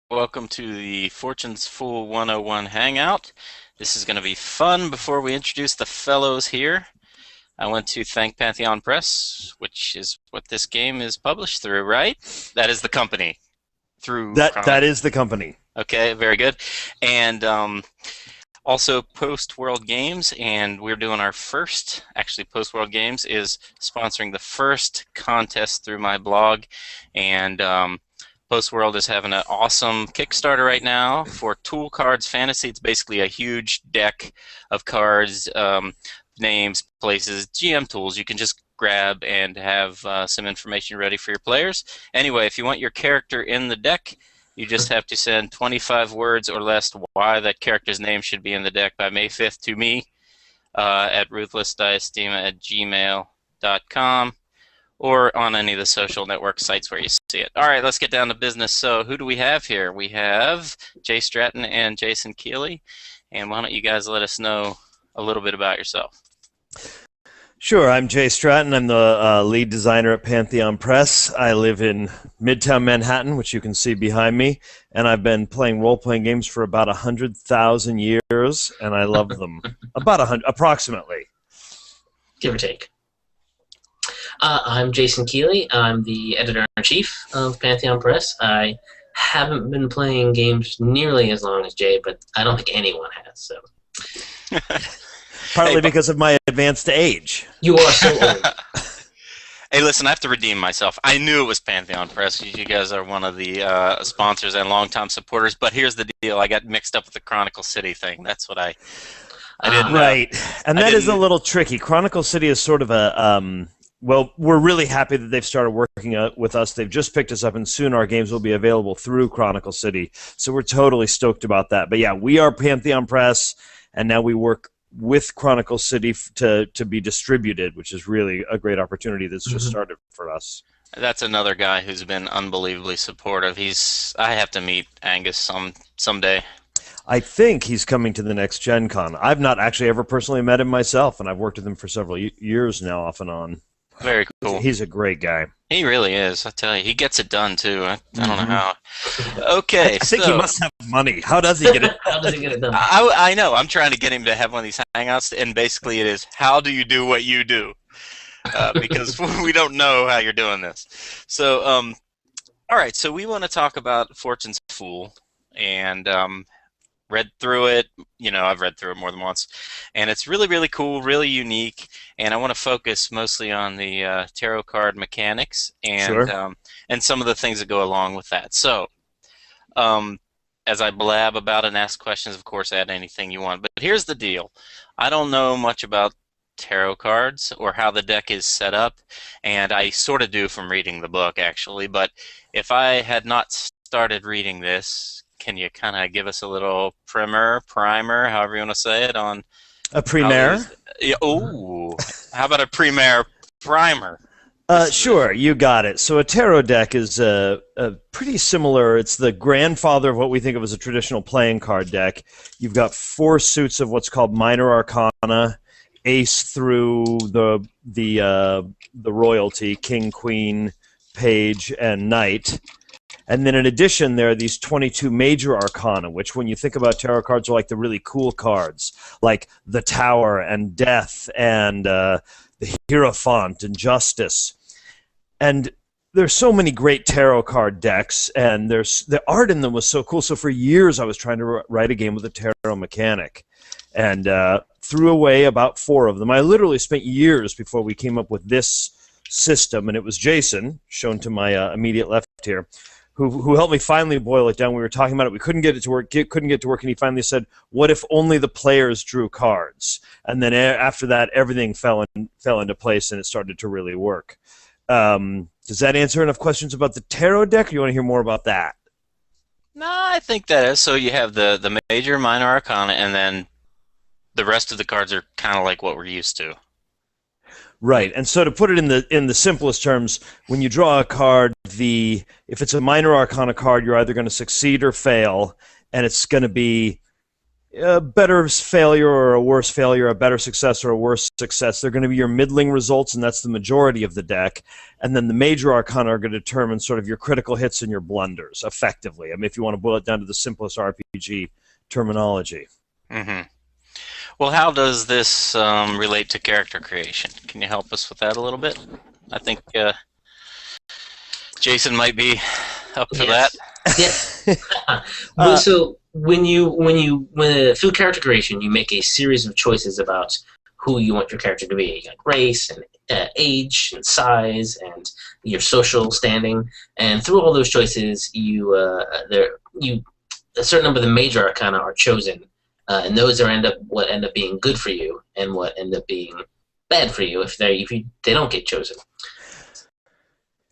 Welcome to the Fortune's Fool 101 Hangout. This is going to be fun. Before we introduce the fellows here, I want to thank Pantheon Press, which is what this game is published through, right? That is the company. That is the company. Okay, very good. And also Post World Games, and we're doing our first, actually Post World Games is sponsoring the first contest through my blog, and Post World is having an awesome Kickstarter right now for Tool Cards Fantasy. It's basically a huge deck of cards, names, places, GM tools you can just grab and have some information ready for your players. Anyway, if you want your character in the deck, you just have to send 25 words or less why that character's name should be in the deck by May 5th to me at ruthlessdiastema@gmail.com or on any of the social network sites where you see it. All right, let's get down to business. So who do we have here? We have Jay Stratton and Jason Keeley. And why don't you guys let us know a little bit about yourself? Sure, I'm Jay Stratton. I'm the lead designer at Pantheon Press. I live in Midtown Manhattan, which you can see behind me, and I've been playing role-playing games for about 100,000 years, and I love them. About 100, approximately. Give or take. I'm Jason Keeley. I'm the editor-in-chief of Pantheon Press. I haven't been playing games nearly as long as Jay, but I don't think anyone has. So. Partly because of my advanced age. You are so old. Hey, listen, I have to redeem myself. I knew it was Pantheon Press. You guys are one of the sponsors and longtime supporters, but here's the deal. I got mixed up with the Chronicle City thing. That's what I didn't know. Right, and that is a little tricky. Chronicle City is sort of a... well, we're really happy that they've started working with us. They've just picked us up, and soon our games will be available through Chronicle City. So we're totally stoked about that. But yeah, we are Pantheon Press, and now we work with Chronicle City to be distributed, which is really a great opportunity that's just started for us. That's another guy who's been unbelievably supportive. I have to meet Angus someday. I think he's coming to the next Gen Con. I've not actually ever personally met him myself, and I've worked with him for several years now, off and on. Very cool. He's a great guy. He really is. I tell you, he gets it done too. I don't know how. Okay, I think he must have money. How does he get it? How does he get it done? I know. I'm trying to get him to have one of these hangouts, and basically it is, how do you do what you do? Because we don't know how you're doing this. So, all right. So we want to talk about Fortune's Fool, and read through it. You know, I've read through it more than once, and it's really, really cool, really unique. And I want to focus mostly on the tarot card mechanics and and some of the things that go along with that. So, as I blab about it and ask questions, of course, add anything you want. But here's the deal: I don't know much about tarot cards or how the deck is set up, and I sort of do from reading the book, actually. But if I had not started reading this, can you kind of give us a little primer, however you want to say it, on a primer? Oh, how about a primer? Sure, you got it. So a tarot deck is pretty similar. It's the grandfather of what we think of as a traditional playing card deck. You've got 4 suits of what's called minor arcana, ace through the royalty, king, queen, page, and knight. And then in addition, there are these 22 major arcana, which when you think about tarot cards are like the really cool cards, like the Tower and Death and the Hierophant and Justice. And there's so many great tarot card decks, and the art in them was so cool. So for years I was trying to write a game with a tarot mechanic, and threw away about 4 of them. I literally spent years before we came up with this system, and it was Jason, shown to my immediate left here, who helped me finally boil it down. We were talking about it. We couldn't get it to work. And he finally said, "What if only the players drew cards?" And then after that, everything fell into place, and it started to really work. Does that answer enough questions about the tarot deck, or you want to hear more about that? No, I think that is. So you have the major, minor arcana, and then the rest of the cards are kind of like what we're used to. Right, and so to put it in the simplest terms, when you draw a card, if it's a minor arcana card, you're either going to succeed or fail, and it's going to be A better failure or a worse failure, a better success or a worse success. They're going to be your middling results, and that's the majority of the deck. And then the major arcana are going to determine sort of your critical hits and your blunders, effectively. I mean, if you want to boil it down to the simplest RPG terminology. Mm-hmm. Well, how does this relate to character creation? Can you help us with that a little bit? I think Jason might be up for that. Yes. So through character creation, you make a series of choices about who you want your character to be, like race and age and size and your social standing. And through all those choices, a certain number of the major arcana are chosen, and those are end up being good for you, and what end up being bad for you if they don't get chosen.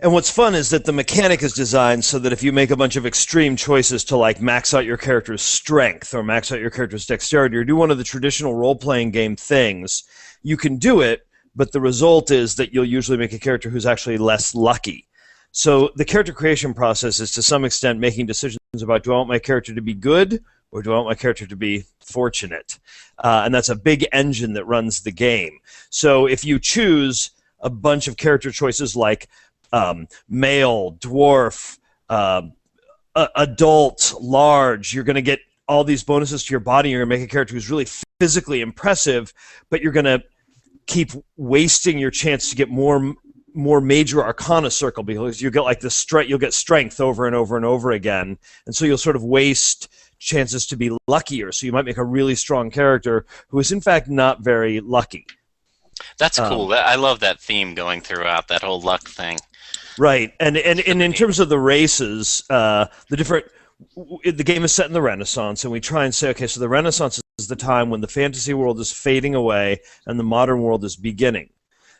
And what's fun is that the mechanic is designed so that if you make a bunch of extreme choices to like max out your character's strength or max out your character's dexterity or do one of the traditional role-playing game things, you can do it, but the result is that you'll usually make a character who's actually less lucky. So the character creation process is to some extent making decisions about, do I want my character to be good or do I want my character to be fortunate? And that's a big engine that runs the game. So if you choose a bunch of character choices like male, dwarf, adult, large, you're going to get all these bonuses to your body. You're going to make a character who's really physically impressive, but you're going to keep wasting your chance to get more major arcana circle because you get like you'll get strength over and over and over again, and so you'll sort of waste chances to be luckier. So you might make a really strong character who is in fact not very lucky. That's cool. I love that theme going throughout, that whole luck thing. Right, and in terms of the races, the game is set in the Renaissance, and we try and say, okay, so the Renaissance is the time when the fantasy world is fading away and the modern world is beginning.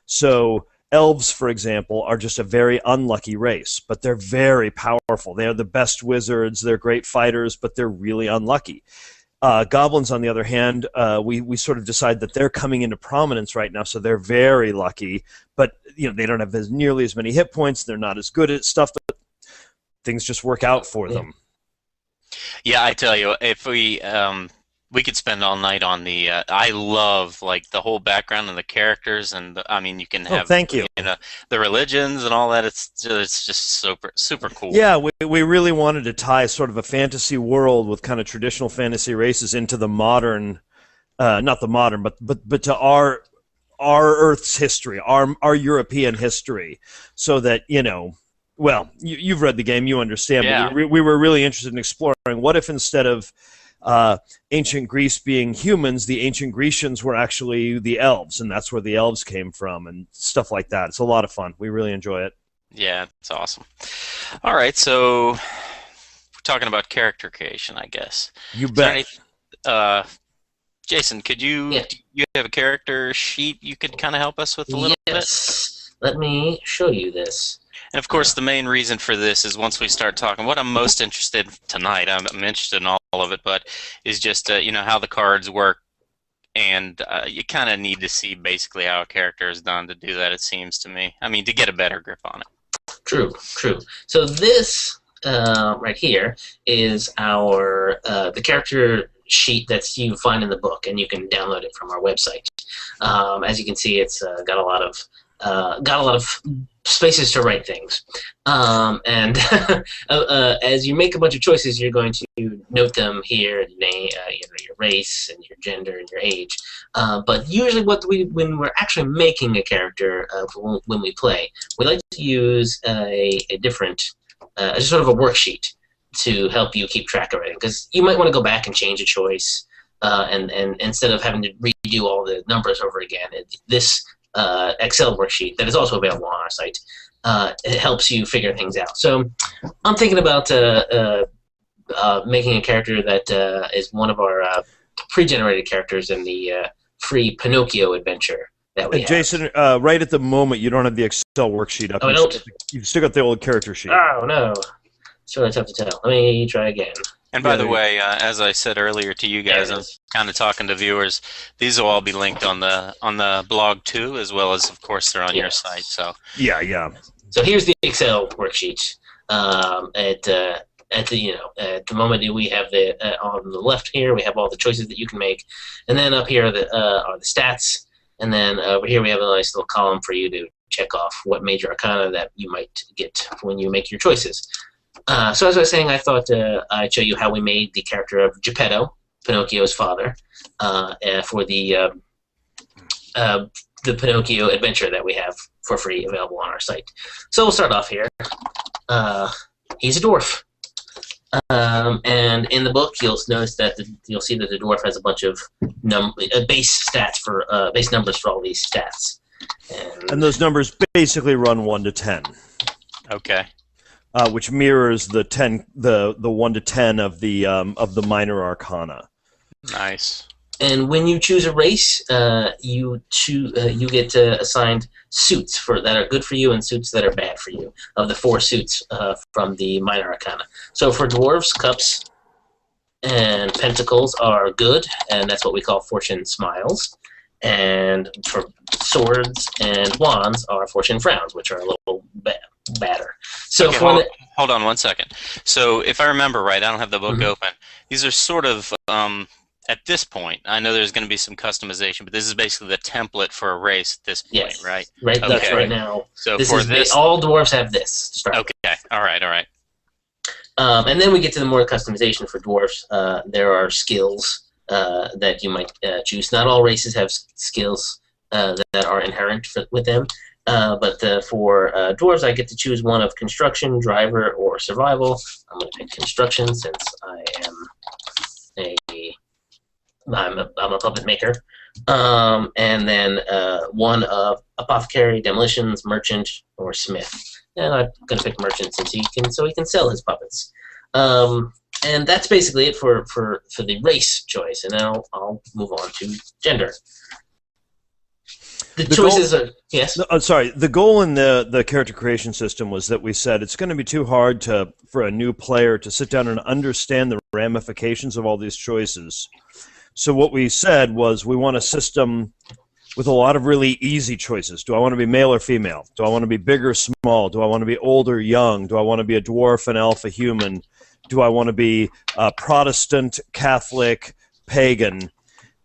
So elves, for example, are just a very unlucky race, but they're very powerful. They are the best wizards, they're great fighters, but they're really unlucky. Goblins, on the other hand, we sort of decide that they're coming into prominence right now, so they're very lucky, but they don't have nearly as many hit points, they're not as good at stuff, but things just work out for them. Yeah, I tell you, if we could spend all night on the. I love like the whole background and the characters, and I mean, you can have thank you. The religions and all that. It's just super cool. Yeah, we really wanted to tie sort of a fantasy world with kind of traditional fantasy races into the modern, not the modern, but to our Earth's history, our European history, so that well, you've read the game, you understand. Yeah. But we were really interested in exploring what if instead of ancient Greece being humans, the ancient Grecians were actually the elves, and that's where the elves came from, and stuff like that. It's a lot of fun. We really enjoy it. Yeah, it's awesome. All right, so we're talking about character creation, I guess. You bet. Jason, do you have a character sheet you could kind of help us with a little bit? Yes. Let me show you this. And of course, the main reason for this is once we start talking, what I'm most interested in tonight, I'm interested in all of it, but is just how the cards work, and you kind of need to see basically how a character is done to do that. It seems to me. I mean, to get a better grip on it. True. So this right here is our the character sheet that you find in the book, and you can download it from our website. As you can see, it's got a lot of spaces to write things, and as you make a bunch of choices, you're going to note them here: your race and your gender and your age. But usually, when we're actually making a character, when we play, we like to use a different, sort of a worksheet to help you keep track of everything, because you might want to go back and change a choice, and instead of having to redo all the numbers over again, this Excel worksheet that is also available on our site. It helps you figure things out. So I'm thinking about making a character that is one of our pre-generated characters in the free Pinocchio adventure that we have. Jason, right at the moment, you don't have the Excel worksheet up. Oh, I don't? You've still got the old character sheet. Oh, no. It's really tough to tell. Let me try again. And by the way, as I said earlier to you guys, I'm kind of talking to viewers. These will all be linked on the blog too, as well as, of course, they're on your site. So yeah. So here's the Excel worksheet. at the moment we have the on the left here we have all the choices that you can make, and then up here are the stats, and then over here we have a nice little column for you to check off what major arcana that you might get when you make your choices. So as I was saying, I thought I'd show you how we made the character of Geppetto, Pinocchio's father, for the Pinocchio adventure that we have for free available on our site. So we'll start off here. He's a dwarf. And in the book, you'll notice that you'll see that the dwarf has a bunch of base stats for base numbers for all these stats, and those numbers basically run 1 to 10. Okay. Which mirrors the 1 to 10 of the minor arcana. Nice. And when you choose a race, you get assigned suits that are good for you and suits that are bad for you, of the 4 suits from the minor arcana. So for dwarves, cups and pentacles are good, and that's what we call fortune smiles. And for swords and wands are fortune frowns, which are a little badder. So okay, hold on 1 second. So if I remember right, I don't have the book open. These are sort of at this point, I know there's going to be some customization, but this is basically the template for a race at this point, yes, right? Right. Okay. That's right now. So for this, all dwarves have this to start. Okay. All right. And then we get to the more customization for dwarves. There are skills that you might choose. Not all races have skills that are inherent with them. But for dwarves, I get to choose one of construction, driver, or survival. I'm going to pick construction since I'm a puppet maker. And then one of apothecary, demolitions, merchant, or smith. And I'm going to pick merchant since he can sell his puppets. And that's basically it for the race choice. And now I'll move on to gender. The choices are yes. No, sorry. The goal in the character creation system was that we said it's going to be too hard for a new player to sit down and understand the ramifications of all these choices. So what we said was we want a system with a lot of really easy choices. Do I want to be male or female? Do I want to be big or small? Do I want to be old or young? Do I want to be a dwarf, an elf, a human? Do I want to be Protestant, Catholic, pagan?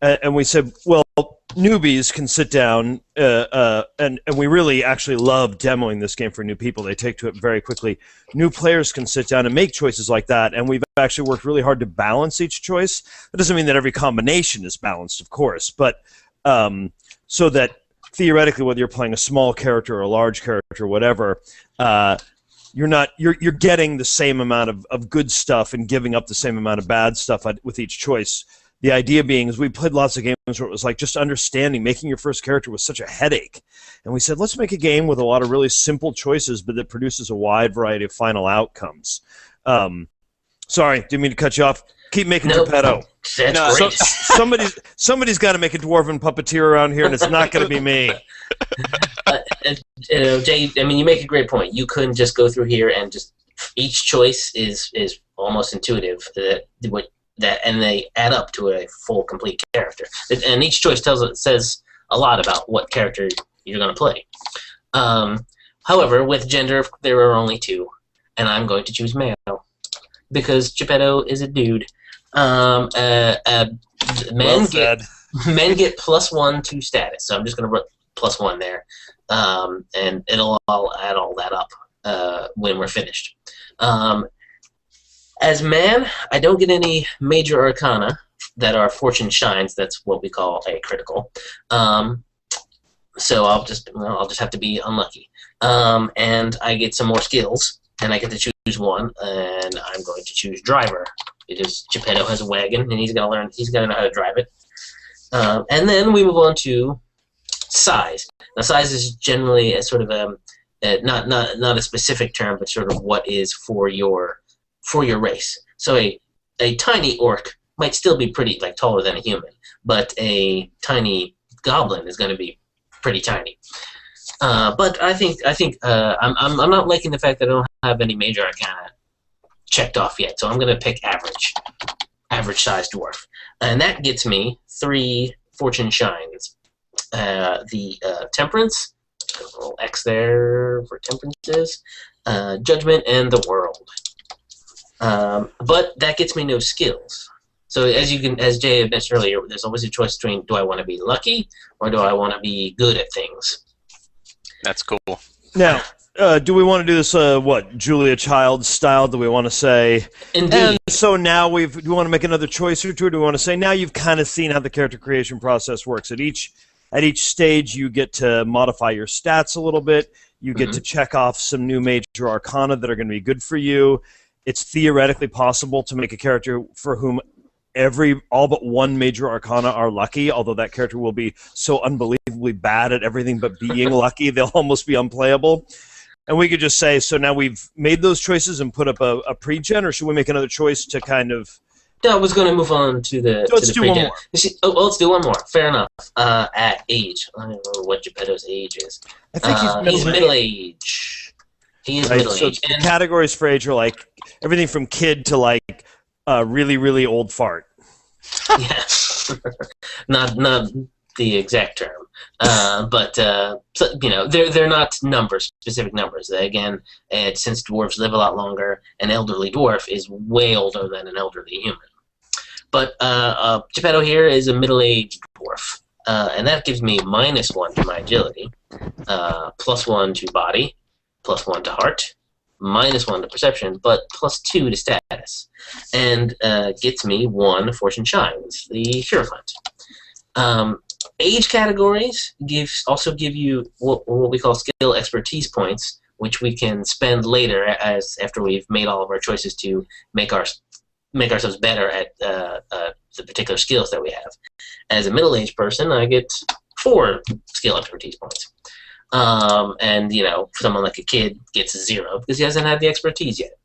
And we said, well, newbies can sit down, and we really actually love demoing this game for new people. They take to it very quickly. New players can sit down and make choices like that, and we've actually worked really hard to balance each choice. That doesn't mean that every combination is balanced, of course, but so that theoretically, whether you're playing a small character or a large character or whatever, you're getting the same amount of good stuff and giving up the same amount of bad stuff with each choice. The idea being is we played lots of games where it was like just understanding, making your first character was such a headache. And we said, let's make a game with a lot of really simple choices, but that produces a wide variety of final outcomes. Sorry, didn't mean to cut you off. Keep making Geppetto. That's great. Somebody's got to make a dwarven puppeteer around here, and it's not going to be me. Jay, I mean, you make a great point. You couldn't just go through here and just each choice is almost intuitive. And they add up to a full, complete character. And each choice says a lot about what character you're going to play. However, with gender, there are only 2, and I'm going to choose male because Geppetto is a dude. Men get +1 to status, so I'm just going to put +1 there, and I'll add all that up when we're finished. As man, I don't get any major arcana that are fortune shines. That's what we call a critical. So I'll just have to be unlucky. And I get some more skills, and I get to choose one, and I'm going to choose driver because Geppetto has a wagon, and he's got to know how to drive it. And then we move on to size. Now, size is generally a sort of not a specific term, but sort of what is for your race. So a tiny orc might still be pretty taller than a human, but a tiny goblin is going to be pretty tiny. But I think I'm not liking the fact that I don't have any major arcana checked off yet. So I'm going to pick average sized dwarf, and that gets me 3 fortune shines. The temperance, a little X there for temperances, judgment, and the world. But that gets me no skills. So as Jay had mentioned earlier, there's always a choice between do I want to be lucky or do I want to be good at things. That's cool. Now, do we want to do this, Julia Child style? Do we want to say? Indeed. And so now do we want to make another choice or two? Or do we want to say now you've kind of seen how the character creation process works? At each stage, you get to modify your stats a little bit. You get to check off some new major arcana that are going to be good for you. It's theoretically possible to make a character for whom all but one major arcana are lucky, although that character will be so unbelievably bad at everything but being lucky, they'll almost be unplayable. And we could just say, so now we've made those choices and put up a pre-gen, or should we make another choice to kind of... No, I was going to move on to the Let's do one more. Let's do one more. Fair enough. At age. I don't know what Geppetto's age is. I think he's middle-aged. He is middle-aged. So the categories for age are like everything from kid to like really, really old fart. Yeah. not the exact term. But they're not specific numbers. Again, since dwarves live a lot longer, an elderly dwarf is way older than an elderly human. But Geppetto here is a middle-aged dwarf, and that gives me -1 to my agility, +1 to body, +1 to heart, -1 to perception, but +2 to status, and gets me 1 fortune chimes, the Hierophant. Age categories also give you what we call skill expertise points, which we can spend later after we've made all of our choices to make ourselves better at the particular skills that we have. As a middle-aged person, I get 4 skill expertise points. And someone like a kid gets 0 because he hasn't had the expertise yet.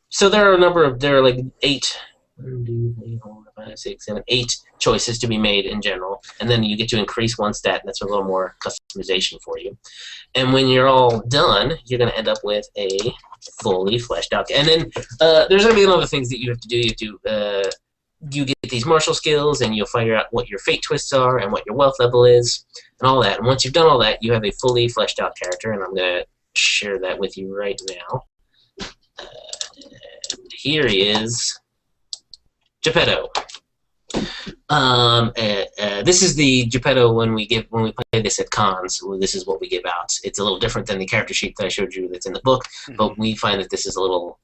So there are like 8. 1, 2, 3, 4, 5, 6, 7, 8 choices to be made in general, and then you get to increase 1 stat, and that's a little more customization for you. And when you're all done, you're going to end up with a fully fleshed out. And then there's going to be other things that you have to do. You get these martial skills, and you'll figure out what your fate twists are and what your wealth level is, and all that. And once you've done all that, you have a fully fleshed out character, and I'm going to share that with you right now. Here he is. Geppetto. This is the Geppetto when we play this at cons. This is what we give out. It's a little different than the character sheet that I showed you that's in the book, but we find that this is a little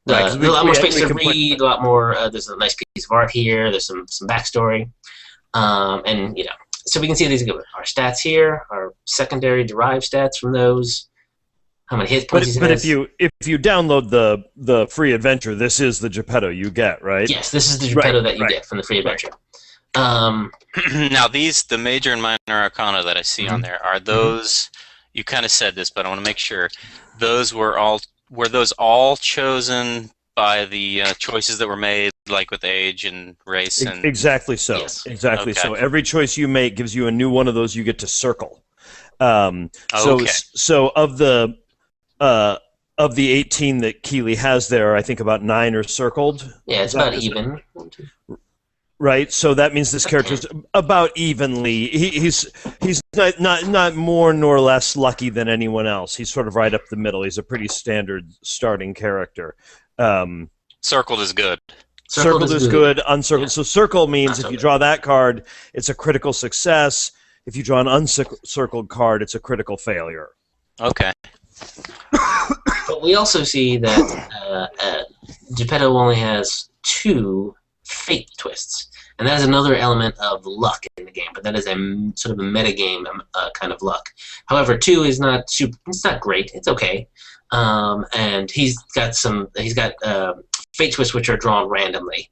a lot more space to read, a lot more. There's a nice piece of art here. There's some backstory, and so we can see these our stats here, our secondary derived stats from those. How many hit points but if you download the free adventure, this is the Geppetto you get, right? Yes, this is the Geppetto that you get from the free adventure. Now the major and minor arcana that I see on there, are those, you kind of said this, but I want to make sure, were those all chosen by the choices that were made, like with age and race? And exactly so. Yes. Exactly so. Every choice you make gives you a new one of those you get to circle. So of the 18 that Keeley has there, I think about 9 are circled. Yeah, it's about even. Right, so that means this character's about evenly. He's not more nor less lucky than anyone else. He's sort of right up the middle. He's a pretty standard starting character. Circled is good. Circled is good. Uncircled. Yeah. So circle means if you draw that card, it's a critical success. If you draw an uncircled card, it's a critical failure. Okay. But we also see that Geppetto only has 2 fate twists, and that is another element of luck in the game. But that is a sort of a metagame kind of luck. However, 2 is not super. It's not great. It's okay, and he's got fate twists which are drawn randomly.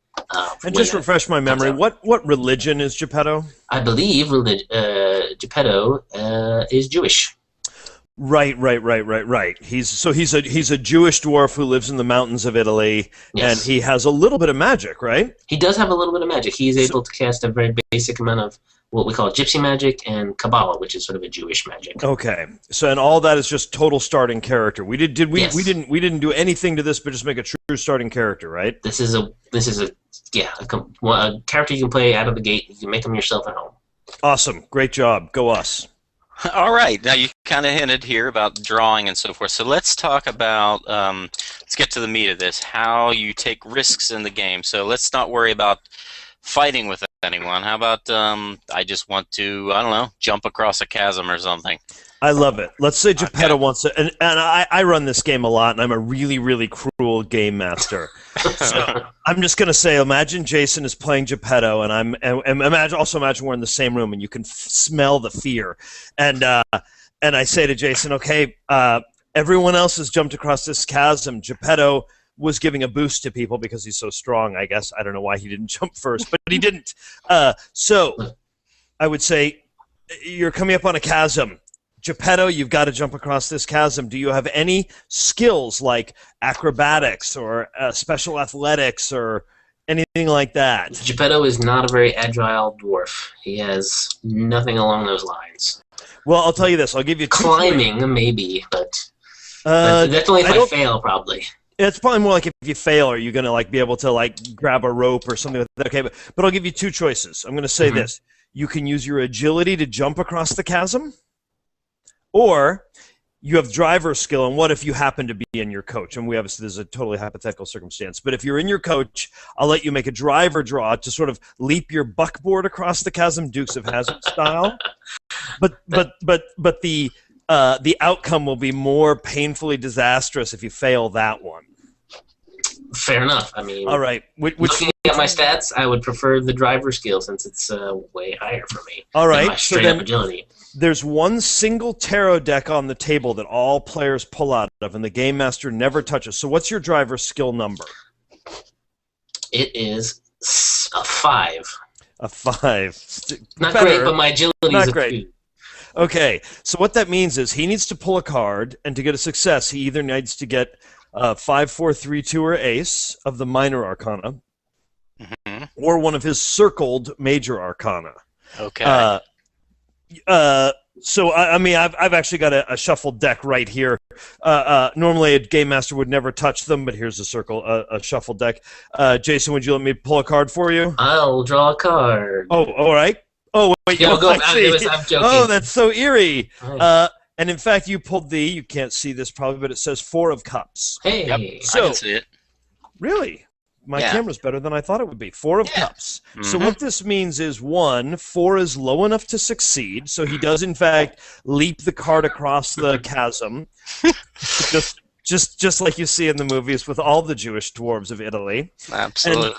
And just refresh my memory. What religion is Geppetto? I believe Geppetto is Jewish. Right. He's a Jewish dwarf who lives in the mountains of Italy, and he has a little bit of magic, right? He does have a little bit of magic. He's able to cast a very basic amount of what we call gypsy magic and Kabbalah, which is sort of a Jewish magic. Okay. So and all that is just total starting character. We Yes. didn't do anything to this, but just make a true starting character, right? This is a character you can play out of the gate. You can make them yourself at home. Awesome. Great job. Go us. All right. Now you kind of hinted here about drawing and so forth. So let's talk about. Let's get to the meat of this. How you take risks in the game. So let's not worry about fighting with anyone. How about I just want to, I don't know, jump across a chasm or something. I love it. Let's say Geppetto Okay. wants to, and I run this game a lot, and I'm a really, really cruel game master. So I'm just gonna say, imagine Jason is playing Geppetto, and imagine we're in the same room, and you can smell the fear, and I say to Jason, okay, everyone else has jumped across this chasm. Geppetto was giving a boost to people because he's so strong, I guess. I don't know why he didn't jump first, but he didn't. So I would say, you're coming up on a chasm. Geppetto, you've got to jump across this chasm. Do you have any skills like acrobatics or special athletics or anything like that? Geppetto is not a very agile dwarf. He has nothing along those lines. Well, I'll tell you this. I'll give you Climbing, maybe, but definitely if I fail, probably. It's probably more like if you fail, are you going to like be able to like grab a rope or something like that? Okay, but I'll give you two choices. I'm going to say this. You can use your agility to jump across the chasm, or you have driver skill, and what if you happen to be in your coach? And we obviously, this is a totally hypothetical circumstance, but if you're in your coach, I'll let you make a driver draw to sort of leap your buckboard across the chasm, Dukes of Hazzard style. But the outcome will be more painfully disastrous if you fail that one. Fair enough. I mean, all right. Looking at my stats, I would prefer the driver skill since it's way higher for me. All right. Than my straight up agility. There's one single tarot deck on the table that all players pull out of, and the game master never touches. So what's your driver skill number? It is a 5. A 5. Not Better. great, but my agility Not is a great. 2. Okay, so what that means is he needs to pull a card, and to get a success, he either needs to get 5, 4, 3, 2, or ace of the minor arcana, or one of his circled major arcana. Okay. So I mean, I've actually got a shuffled deck right here. Normally, a game master would never touch them, but here's a shuffled deck. Jason, would you let me pull a card for you? I'll draw a card. Oh, all right. Oh, wait. Yeah, I'm joking. Oh, that's so eerie. Right. And in fact, you pulled you can't see this probably, but it says 4 of cups. Hey. Yep, So- I can see it. Really? My Yeah. camera's better than I thought it would be. 4 of Yeah. cups. So what this means is, 1, 4 is low enough to succeed. So he does, in fact, leap the card across the chasm. just like you see in the movies with all the Jewish dwarves of Italy. Absolutely.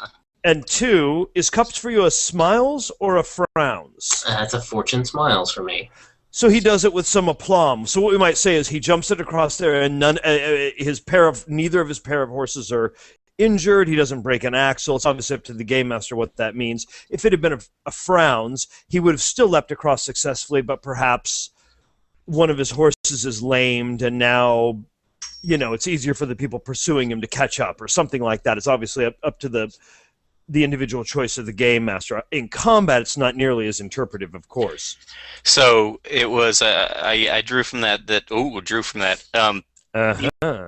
And 2, is cups for you a smiles or a frowns? That's a fortune smiles for me. So he does it with some aplomb. So what we might say is he jumps it across there, and neither of his pair of horses are injured. He doesn't break an axle. It's obviously up to the game master what that means. If it had been a frowns, he would have still leapt across successfully, but perhaps one of his horses is lamed, and now, it's easier for the people pursuing him to catch up or something like that. It's obviously up to the individual choice of the game master. In combat, it's not nearly as interpretive, of course. So it was. I drew from that.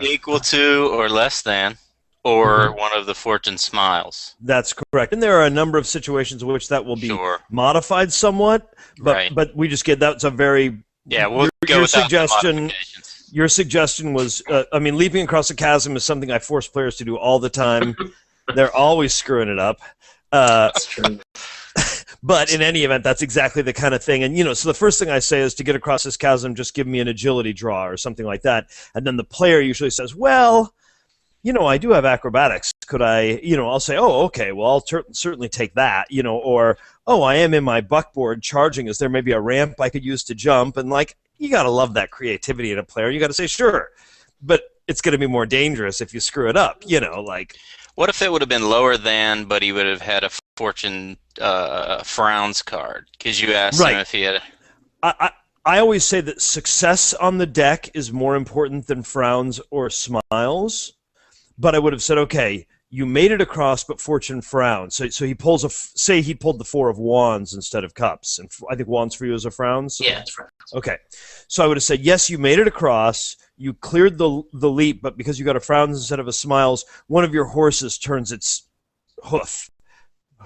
Equal to or less than, or one of the fortune smiles. That's correct. And there are a number of situations in which that will be Sure. modified somewhat, Right. but we just get that's a very We'll go your without the suggestion. modifications. Your suggestion was, leaping across a chasm is something I force players to do all the time. They're always screwing it up. That's true. But in any event, that's exactly the kind of thing. And, so the first thing I say is, to get across this chasm, just give me an agility draw or something like that. And then the player usually says, well, I do have acrobatics. Could I, I'll say, oh, okay, well, I'll certainly take that, or, oh, I am in my buckboard charging. Is there maybe a ramp I could use to jump? And, you got to love that creativity in a player. You got to say, sure. But it's going to be more dangerous if you screw it up, What if it would have been lower than, but he would have had a fortune frowns card? Because you asked him if he had. I always say that success on the deck is more important than frowns or smiles. But I would have said, okay, you made it across, but fortune frowns. So he pulls say he pulled the 4 of wands instead of cups, and I think wands for you is a frowns. Yeah, it's frowns. Okay, so I would have said, yes, you made it across. You cleared the leap, but because you got a frowns instead of a smiles, one of your horses turns its hoof.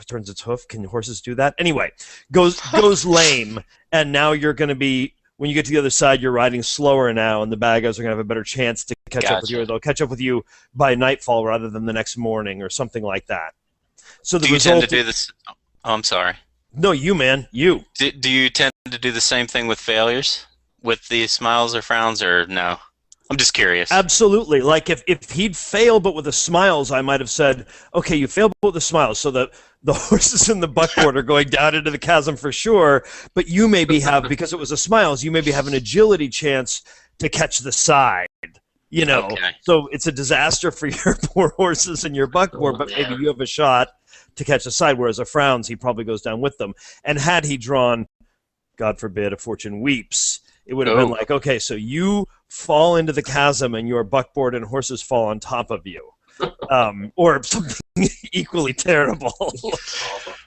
Turns its hoof? Can horses do that? Anyway, goes lame, and now you're going to be when you get to the other side, you're riding slower now, and the bad guys are going to have a better chance to catch up with you, or they'll catch up with you by nightfall rather than the next morning or something like that. So the do you tend to do this? Oh, I'm sorry. No, you, man. You. Do you tend to do the same thing with failures? With the smiles or frowns, or no? I'm just curious. Absolutely. Like, if he'd failed but with the smiles, I might have said, okay, you failed but with the smiles, so the horses in the buckboard are going down into the chasm for sure, but you maybe have, because it was the smiles, you maybe have an agility chance to catch the side. You know, so it's a disaster for your poor horses and your buckboard, but maybe you have a shot to catch the side, whereas a frowns, he probably goes down with them. And had he drawn, God forbid, a fortune weeps, it would have been like, okay, so you fall into the chasm and your buckboard and horses fall on top of you. Or something equally terrible.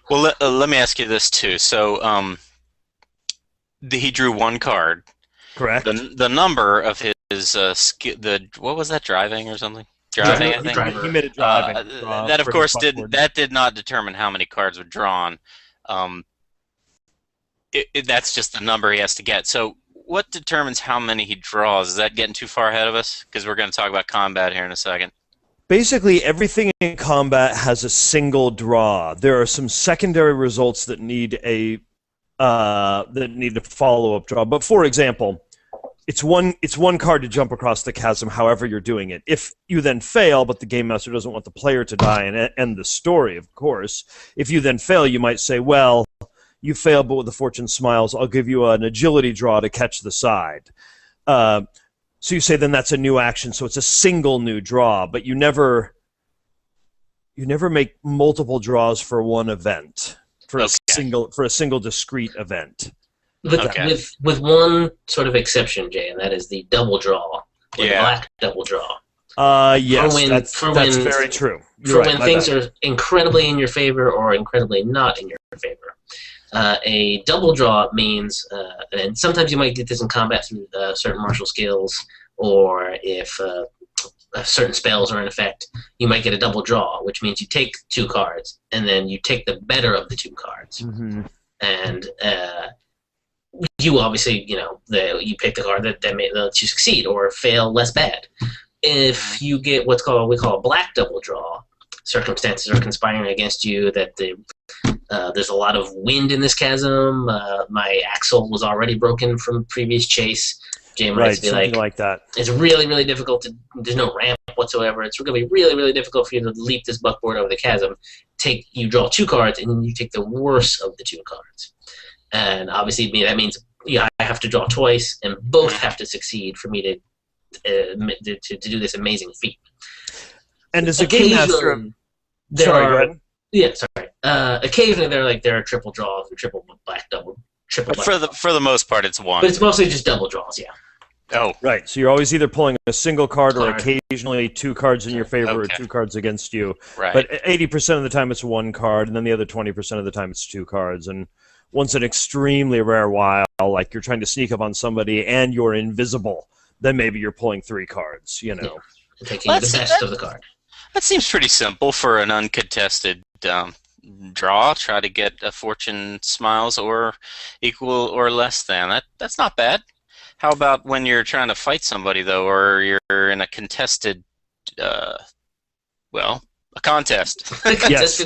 Well, let me ask you this, too. So he drew one card. Correct. The number of his what was that, driving or something? Driving, I think. He made a driving. That, of course, did not determine how many cards were drawn. That's just the number he has to get. So what determines how many he draws? Is that getting too far ahead of us? Because we're going to talk about combat here in a second. Basically, everything in combat has a single draw. There are some secondary results that need a follow-up draw. But for example, it's one card to jump across the chasm, however you're doing it. If you then fail, but the game master doesn't want the player to die and end the story, of course, if you then fail, you might say, well, you failed, but with the fortune smiles, I'll give you an agility draw to catch the side. So you say then that's a new action, so it's a single new draw, but you never make multiple draws for one event, for a single discrete event. With one sort of exception, Jay, and that is the double draw, the black double draw. Yes, that's very true. For when things are incredibly in your favor or incredibly not in your favor. A double draw means, and sometimes you might get this in combat through certain martial skills, or if certain spells are in effect, you might get a double draw, which means you take two cards, and then you take the better of the two cards. Mm-hmm. And you obviously, you pick the card that lets you succeed or fail less bad. If you get we call a black double draw, circumstances are conspiring against you, that there's a lot of wind in this chasm. My axle was already broken from previous chase. Jay might be like that. It's really, really difficult there's no ramp whatsoever. It's going to be really, really difficult for you to leap this buckboard over the chasm. You draw two cards, and you take the worst of the two cards. And obviously, that means I have to draw twice, and both have to succeed for me to do this amazing feat. And as a game master, occasionally there are triple draws and triple black. For the most part, it's one. But it's mostly just double draws, yeah. Oh, right. So you're always either pulling a single card or occasionally two cards in your favor or two cards against you. Right. But 80% of the time it's one card, and then the other 20% of the time it's two cards. And once an extremely rare while, like you're trying to sneak up on somebody and you're invisible, then maybe you're pulling three cards. Yeah. Taking the best of the card. That seems pretty simple for an uncontested draw. Try to get a fortune smiles or equal or less than. That's not bad. How about when you're trying to fight somebody, though, or you're in a contested, a contest? Yes.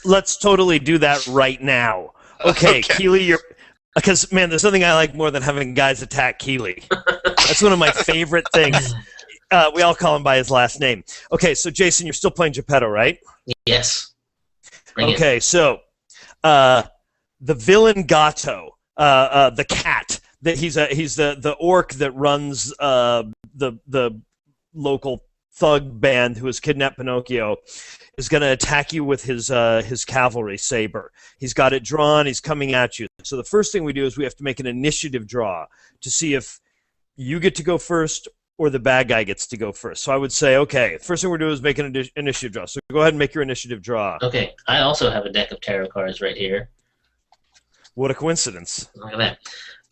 Let's totally do that right now. Okay. Keeley, because, man, there's nothing I like more than having guys attack Keeley. That's one of my favorite things. We all call him by his last name. Okay, so Jason, you're still playing Geppetto, right? Yes. So the villain Gato, the cat, he's the orc that runs the local thug band who has kidnapped Pinocchio, is going to attack you with his cavalry saber. He's got it drawn. He's coming at you. So the first thing we do is we have to make an initiative draw to see if you get to go first or the bad guy gets to go first. So I would say, okay, first thing we're doing is make an initiative draw. So go ahead and make your initiative draw. Okay, I also have a deck of tarot cards right here. What a coincidence. Look at that.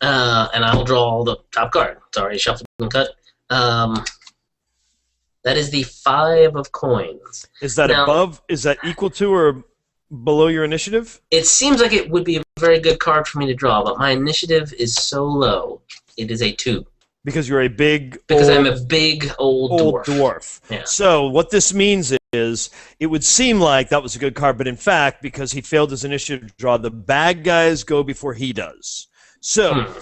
And I'll draw the top card. It's already shuffled and cut. That is the 5 of coins. Is that above? Is that equal to or below your initiative? It seems like it would be a very good card for me to draw, but my initiative is so low. It is a 2. Because you're a big I'm a big old dwarf. Yeah. So what this means is, it would seem like that was a good card, but in fact, because he failed his initiative draw, the bad guys go before he does. So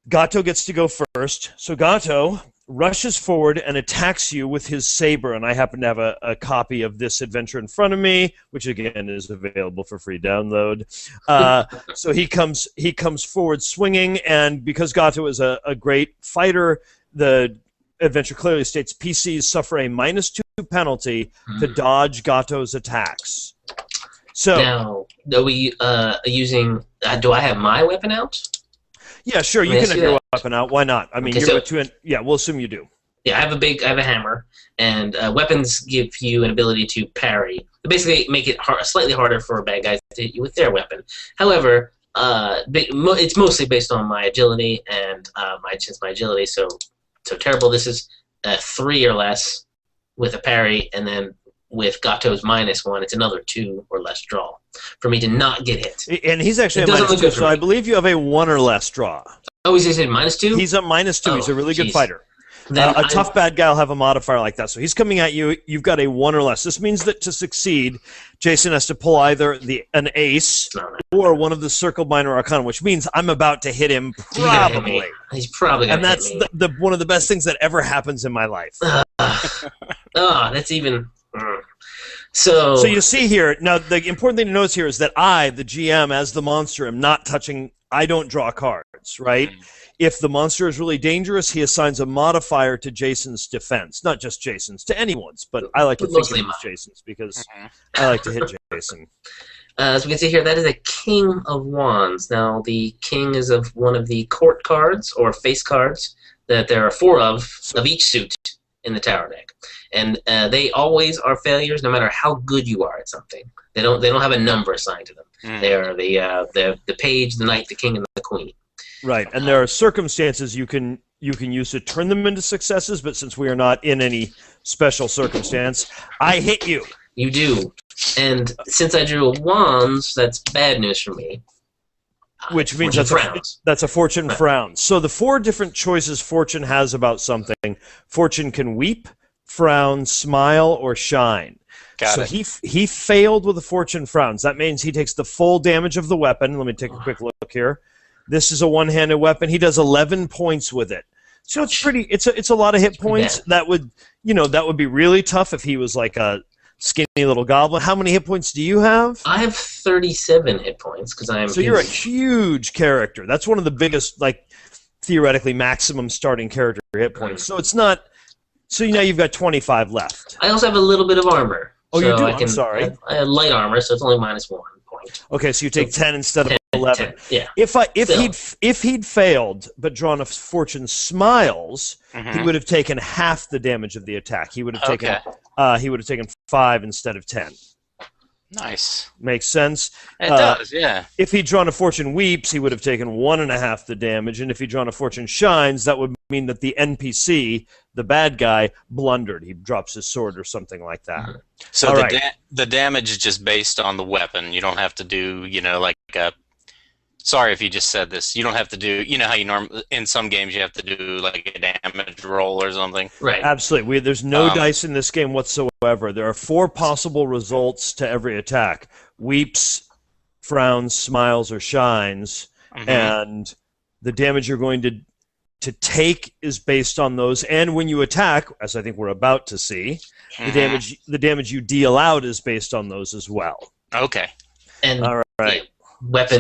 Gato gets to go first. So Gato rushes forward and attacks you with his saber, and I happen to have a copy of this adventure in front of me, which again is available for free download. So he comes forward swinging, and because Gato is a great fighter, the adventure clearly states PCs suffer a -2 penalty to dodge Gato's attacks. So now, are we using? Do I have my weapon out? Yeah, sure. You can have your weapon out. Why not? I mean, okay, you're so, yeah, we'll assume you do. Yeah, I have a hammer, and weapons give you an ability to parry. They basically make it slightly harder for bad guys to hit you with their weapon. However, it's mostly based on my agility, and since my agility is so terrible, this is 3 or less with a parry, and then with Gato's -1, it's another 2 or less draw for me to not get hit. And he's actually a -2, so I believe you have a 1 or less draw. Oh, he's a -2? He's a -2. He's a really good fighter. A tough bad guy will have a modifier like that. So he's coming at you. You've got a 1 or less. This means that to succeed, Jason has to pull either an ace or one of the circled minor arcana, which means I'm about to hit him probably. He's probably going to hit me. And that's one of the best things that ever happens in my life. That's even... So you see here, now the important thing to notice here is that I, the GM, as the monster, am not touching, I don't draw cards, right? If the monster is really dangerous, he assigns a modifier to Jason's defense. Not just Jason's, to anyone's, but I like to think of it as Jason's because I like to hit Jason. As we can see here, that is a King of Wands. Now, the King is of one of the court cards, or face cards, that there are 4 of each suit in the tower deck. And they always are failures, no matter how good you are at something. They don't have a number assigned to them. They are the page, the knight, the king, and the queen. Right, and there are circumstances you can use to turn them into successes, but since we are not in any special circumstance, I hit you. You do, and since I drew a wands, that's bad news for me. Which means that's a fortune frown. So the 4 different choices fortune has about something. Fortune can weep, frown, smile, or shine. So he failed with the fortune frowns. That means he takes the full damage of the weapon. Let me take a quick look here. This is a one-handed weapon. He does 11 points with it. So it's pretty. It's a lot of hit points. That would be really tough if he was like a skinny little goblin. How many hit points do you have? I have 37 hit points because I'm. So you're a huge character. That's one of the biggest, like, theoretically maximum starting character hit points. So it's not. So now you've got 25 left. I also have a little bit of armor. Oh, you do? I'm sorry. I have light armor, so it's only -1 point. Okay, so you take 10 instead of 11. 10, yeah. If he'd failed but drawn a fortune smiles, he would have taken half the damage of the attack. He would have taken 5 instead of 10. Nice. Makes sense. It does, yeah. If he'd drawn a fortune weeps, he would have taken 1.5 the damage, and if he'd drawn a fortune shines, that would mean that the NPC, the bad guy, blundered. He drops his sword or something like that. So the damage is just based on the weapon. You don't have to do, like a... Sorry if you just said this. You don't have to do, how you normally, in some games you have to do like a damage roll or something. Right. Absolutely. There's no dice in this game whatsoever. There are 4 possible results to every attack. Weeps, frowns, smiles, or shines. And the damage you're going to take is based on those. And when you attack, as I think we're about to see, the damage you deal out is based on those as well. Okay. And all right.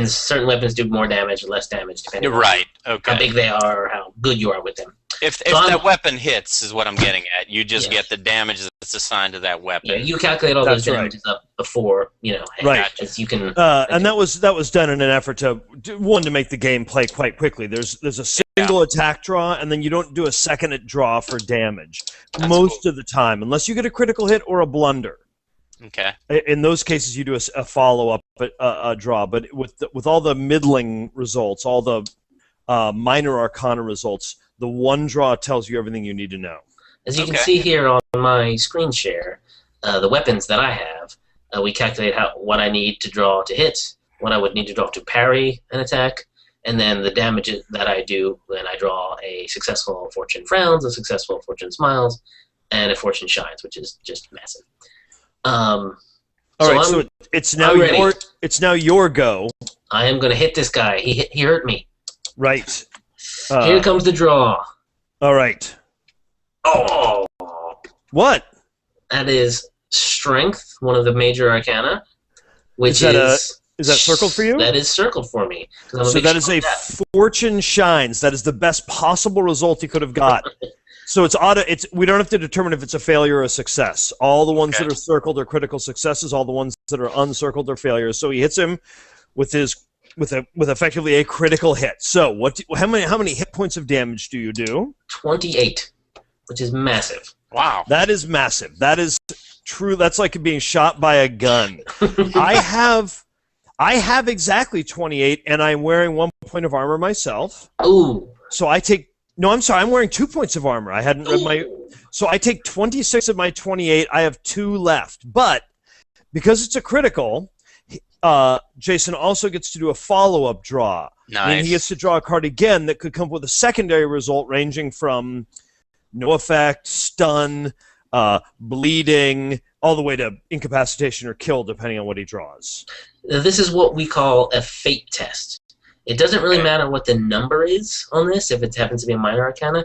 Certain weapons do more damage or less damage depending on how big they are or how good you are with them. If that weapon hits is what I'm getting at, you just get the damage that's assigned to that weapon. Yeah, you calculate all those damages up before, right. You can. And that was done in an effort to make the game play quite quickly. There's a single attack draw, and then you don't do a second draw for damage most of the time, unless you get a critical hit or a blunder. Okay. In those cases, you do a follow-up draw, but with all the middling results, all the minor arcana results, the one draw tells you everything you need to know. As you can see here on my screen share, the weapons that I have, We calculate what I need to draw to hit, what I would need to draw to parry an attack, and then the damage that I do when I draw a successful Fortune Frowns, a successful Fortune Smiles, and a Fortune Shines, which is just massive. All right, so it's now your go. I am going to hit this guy. He hurt me. Right. Here comes the draw. All right. Oh. What? That is Strength, one of the major arcana, which is that circled for you? That is circled for me. So that is a Fortune Shines. That is the best possible result you could have got. So it's auto. We don't have to determine if it's a failure or a success. All the ones that are circled are critical successes. All the ones that are uncircled are failures. So he hits him with effectively a critical hit. So how many hit points of damage do you do? 28, which is massive. Wow. That is massive. That is true. That's like being shot by a gun. I have exactly 28, and I'm wearing 1 point of armor myself. Ooh. So I take. No, I'm sorry. I'm wearing 2 points of armor. I hadn't read my. So I take 26 of my 28. I have 2 left, but because it's a critical, Jason also gets to do a follow-up draw. Nice. I mean, he gets to draw a card again that could come up with a secondary result ranging from no effect, stun, bleeding, all the way to incapacitation or kill, depending on what he draws. This is what we call a fate test. It doesn't really matter what the number is on this, if it happens to be a minor arcana.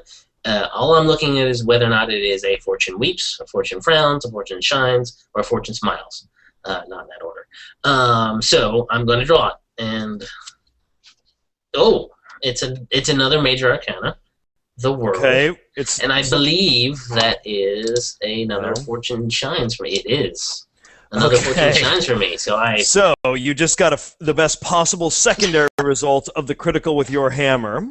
All I'm looking at is whether or not it is a Fortune Weeps, a Fortune Frowns, a Fortune Shines, or a Fortune Smiles. Not in that order. So I'm going to draw it. And it's another major arcana, the World. Okay. And I believe that is another Fortune Shines for me. It is. Another Fortune Shines for me. So you just got the best possible secondary result of the critical with your hammer,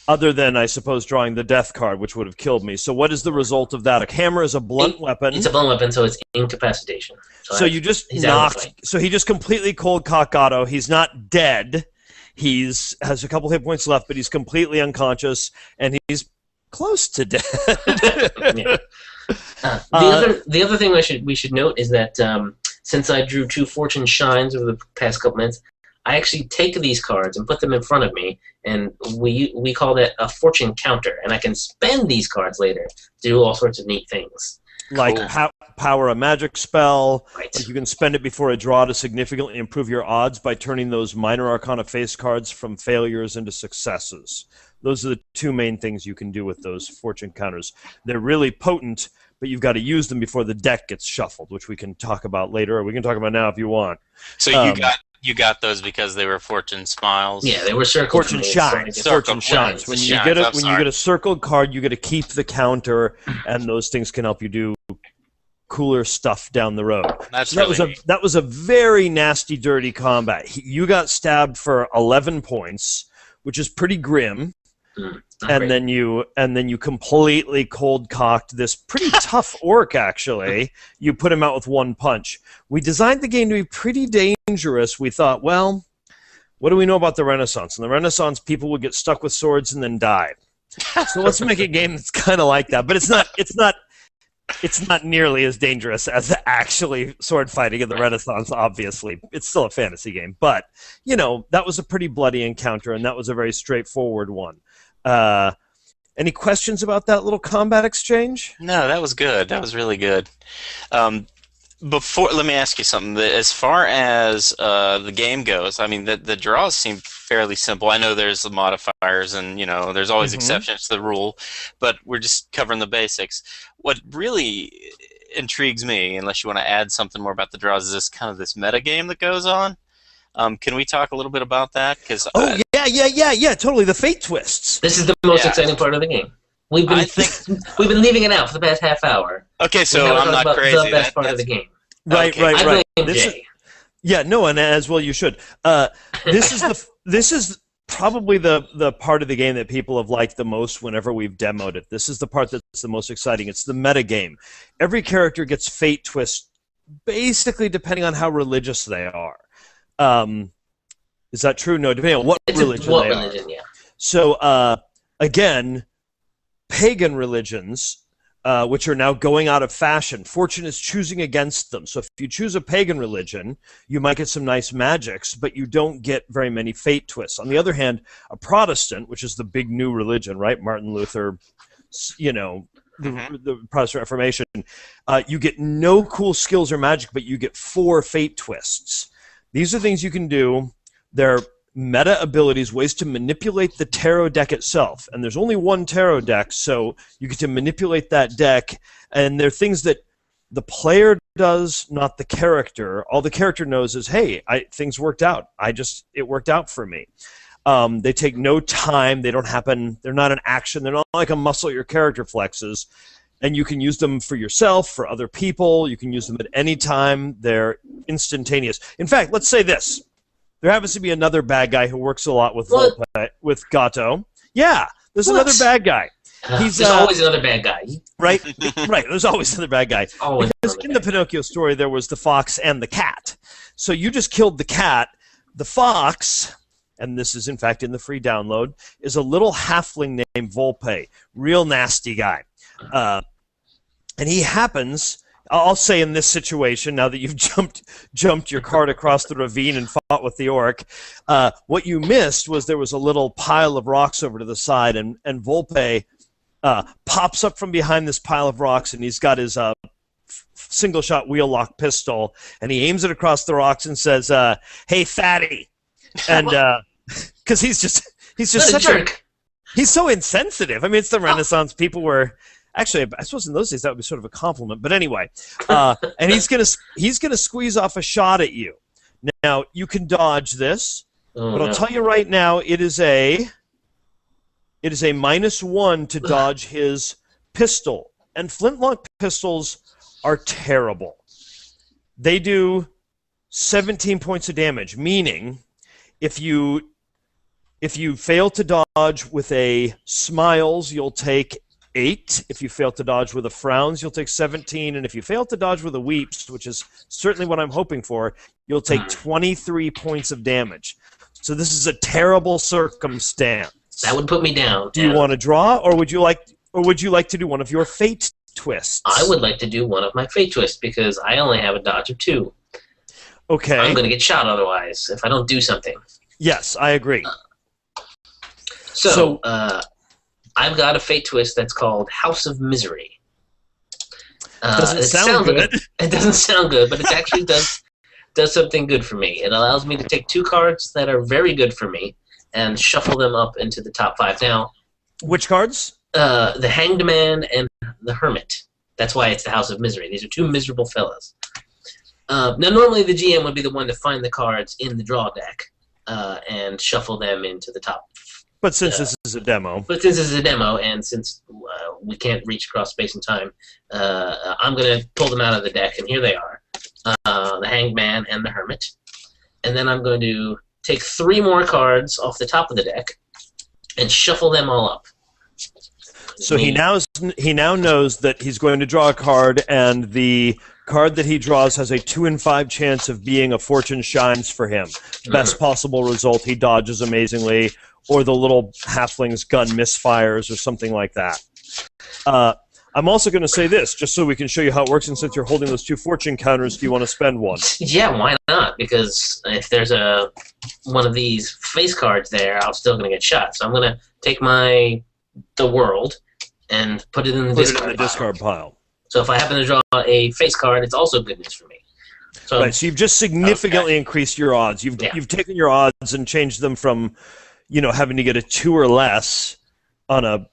other than, I suppose, drawing the death card, which would have killed me. So what is the result of that? A hammer is a blunt weapon. It's a blunt weapon, so it's incapacitation. So you just knocked. So he just completely cold cock Otto. He's not dead. Has a couple hit points left, but he's completely unconscious, and he's close to dead. Yeah. The other thing we should note is that since I drew 2 Fortune Shines over the past couple minutes, I actually take these cards and put them in front of me, and we call that a fortune counter, and I can spend these cards later to do all sorts of neat things. Like power a magic spell. Right. Like you can spend it before a draw to significantly improve your odds by turning those minor arcana face cards from failures into successes. Those are the 2 main things you can do with those fortune counters. They're really potent, but you've got to use them before the deck gets shuffled, which we can talk about later, or we can talk about now if you want. So you got those because they were Fortune Smiles? Yeah, they were circled. Fortune Shines. Fortune Shines. When you get a circled card, you get to keep the counter, and those things can help you do cooler stuff down the road. That was a very nasty, dirty combat. You got stabbed for 11 points, which is pretty grim. And then you completely cold cocked this pretty tough orc. Actually, you put him out with 1 punch. We designed the game to be pretty dangerous. We thought, well, what do we know about the Renaissance? In the Renaissance, people would get stuck with swords and then die. So let's make a game that's kind of like that. But it's not nearly as dangerous as actually sword fighting in the Renaissance. Obviously, it's still a fantasy game. But that was a pretty bloody encounter, and that was a very straightforward one. Any questions about that little combat exchange? No, that was good. That was really good. Let me ask you something. As far as the game goes, I mean, the draws seem fairly simple. I know there's the modifiers, and there's always exceptions to the rule, but we're just covering the basics. What really intrigues me, unless you want to add something more about the draws, is this meta game that goes on. Can we talk a little bit about that? Yeah, totally. The fate twists. This is the most exciting part of the game. We've been leaving it out for the past half hour. Okay, so I'm not crazy. The best part of the game. Right. I blame Jay. And as well you should. This is probably the part of the game that people have liked the most whenever we've demoed it. This is the part that's the most exciting. It's the meta game. Every character gets fate twists, basically depending on how religious they are. Is that true? No, depending on what religion they are. Yeah. So again, pagan religions which are now going out of fashion. Fortune is choosing against them. So if you choose a pagan religion, you might get some nice magics, but you don't get very many fate twists. On the other hand, a Protestant, which is the big new religion, right? Martin Luther, the Protestant Reformation, you get no cool skills or magic, but you get 4 fate twists. These are things you can do. They're meta abilities, ways to manipulate the tarot deck itself. And there's only one tarot deck, so you get to manipulate that deck. And they're things that the player does, not the character. All the character knows is, hey, things worked out. It worked out for me. They take no time. They don't happen. They're not an action. They're not like a muscle your character flexes. And you can use them for yourself, for other people. You can use them at any time. They're instantaneous. In fact, let's say this. There happens to be another bad guy who works a lot with with Gato. Yeah, there's another bad guy. There's always another bad guy. Right, right. There's always another bad guy. Because in the Pinocchio story, there was the fox and the cat. So you just killed the cat. The fox, and this is in fact in the free download, is a little halfling named Volpe. Real nasty guy. And he happens... I'll say in this situation, now that you've jumped your cart across the ravine and fought with the orc, what you missed was there was a little pile of rocks over to the side, and Volpe pops up from behind this pile of rocks, and he's got his single-shot wheel-lock pistol, and he aims it across the rocks and says, "Hey, fatty," and because he's just such a jerk. He's so insensitive. I mean, it's the Renaissance. People were. Actually, I suppose in those days that would be sort of a compliment. But anyway, and he's gonna squeeze off a shot at you. Now you can dodge this, but I'll tell you right now, it is a -1 to dodge his pistol. And flintlock pistols are terrible. They do 17 points of damage, meaning if you fail to dodge with a smiles, you'll take 8. If you fail to dodge with a frowns, you'll take 17. And if you fail to dodge with a weeps, which is certainly what I'm hoping for, you'll take 23 points of damage. So this is a terrible circumstance. That would put me down. Do you want to draw, or would you like to do one of your fate twists? I would like to do one of my fate twists because I only have a dodge of 2. Okay. I'm going to get shot otherwise if I don't do something. Yes, I agree. So I've got a fate twist that's called House of Misery. Doesn't sound good. It doesn't sound good, but it actually does something good for me. It allows me to take 2 cards that are very good for me and shuffle them up into the top 5. Now, which cards? The Hanged Man and the Hermit. That's why it's the House of Misery. These are 2 miserable fellas. Now, normally the GM would be the one to find the cards in the draw deck and shuffle them into the top. But since this is a demo. But since this is a demo, and since we can't reach across space and time, I'm going to pull them out of the deck, and here they are. The Hanged Man and the Hermit. And then I'm going to take 3 more cards off the top of the deck and shuffle them all up. So he now knows that he's going to draw a card, and the card that he draws has a 2 in 5 chance of being a fortune shines for him. Best possible result, he dodges amazingly, or the little halfling's gun misfires or something like that. I'm also going to say this, just so we can show you how it works, and since you're holding those 2 fortune counters, do you want to spend one? Yeah, why not? Because if there's one of these face cards there, I'm still going to get shot. So I'm going to take the world and put it in the discard pile. So if I happen to draw a face card, it's also good news for me. So, right, so you've just significantly increased your odds. You've taken your odds and changed them from, having to get a 2 or less on a,